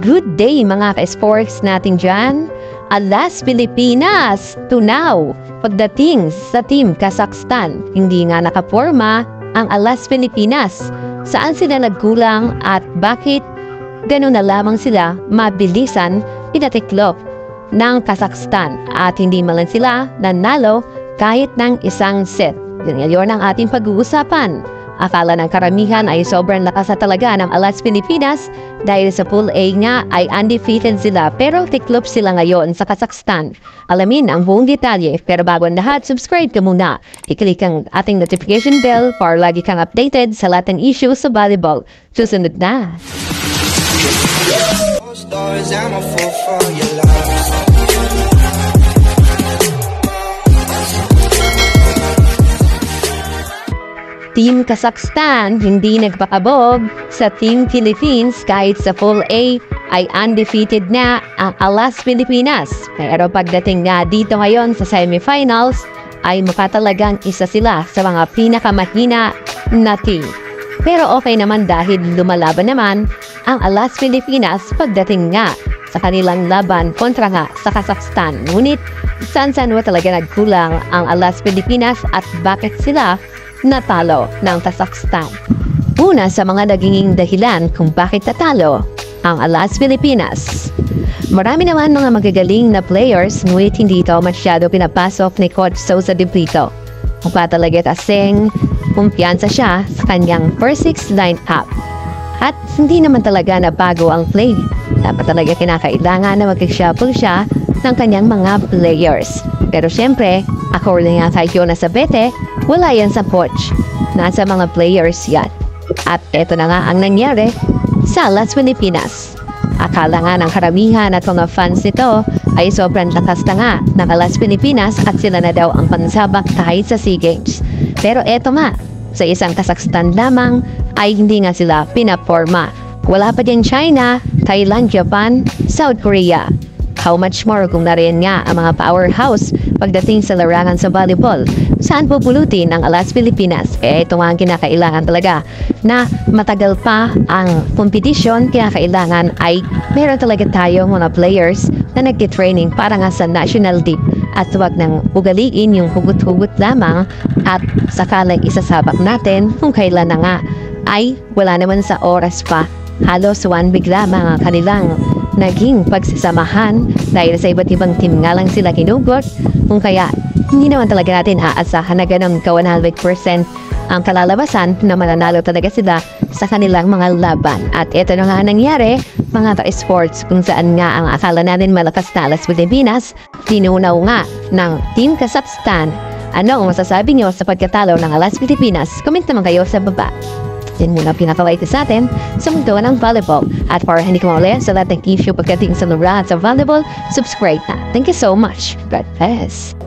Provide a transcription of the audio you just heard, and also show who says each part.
Speaker 1: Good day mga ka-sports natin dyan. Alas Pilipinas, tunaw. Pagdating sa Team Kazakhstan, hindi nga nakaporma ang Alas Pilipinas. Saan sila nagkulang at bakit ganun na lamang sila mabilisan pinatiklop ng Kazakhstan at hindi man lang sila nanalo kahit ng isang set. Yun ang ating pag-uusapan. Akala ng karamihan ay sobrang lakas na talaga ng Alas Pilipinas dahil sa Pool A nga ay undefeated sila pero tiklop sila ngayon sa Kazakhstan. Alamin ang buong detalye pero bago ang lahat, subscribe ka muna. I-click ang ating notification bell para lagi kang updated sa lahat ng issues sa volleyball. Susunod na! Team Kazakhstan hindi nagpakabog sa Team Philippines kahit sa Pool A ay undefeated na ang Alas Pilipinas. Pero pagdating nga dito ngayon sa semifinals ay mukha talagang isa sila sa mga pinakamahina na team. Pero okay naman dahil lumalaban naman ang Alas Pilipinas pagdating nga sa kanilang laban kontra nga sa Kazakhstan. Ngunit saan talaga nagkulang ang Alas Pilipinas at bakit sila natalo ng Kazakhstan? Una sa mga naging dahilan kung bakit natalo ang Alas Pilipinas. Marami naman mga magagaling na players ngunit hindi ito masyado pinapasok ni Coach Sosa de Brito. Mukha talaga kasing kumpiyansa siya sa kanyang first six line-up. At hindi naman talaga nabago ang play. Dapat talaga kinakailangan na mag-shuffle siya ng kanyang mga players. Pero syempre, according nga kay Jonas Abete, wala yan sa coach. Nasa mga players yan. At eto na nga ang nangyari sa Alas Pilipinas. Akala nga ng karamihan at mga fans nito ay sobrang lakas na nga ng Alas Pilipinas at sila na daw ang pansabak kahit sa SEA Games. Pero eto nga, sa isang Kazakhstan lamang ay hindi nga sila pinaporma. Wala pa din China, Thailand, Japan, South Korea. How much more kung nariyan nga ang mga powerhouse pagdating sa larangan sa volleyball. Saan pupulutin ang Alas Pilipinas? Ito nga ang kinakailangan talaga na matagal pa ang kompetisyon. Kinakailangan ay meron talaga tayong mga players na nagtitraining para nga sa national team at huwag nang ugaliin yung hugot-hugot lamang at sakalang isasabak natin kung kailan na nga ay wala naman sa oras pa. Halos one week lamang ang kanilang naging pagsasamahan dahil sa iba't ibang team nga lang sila kinugot. Kung kaya hindi naman talaga natin aasahan na ganun ka 100% ang kalalabasan na mananalo talaga sila sa kanilang mga laban. At ito na nga nangyari mga ka-sports kung saan nga ang akala natin malakas na Alas Pilipinas tinunaw nga ng Team Kazakhstan. Ano ang masasabi niyo sa pagkatalo ng Alas Pilipinas? Comment naman kayo sa baba. Yan muna pinakawait sa atin sa mundo ng volleyball. At para hindi ko maulit sa lahat ng issue pagdating sa larangan sa volleyball, subscribe na. Thank you so much. God bless.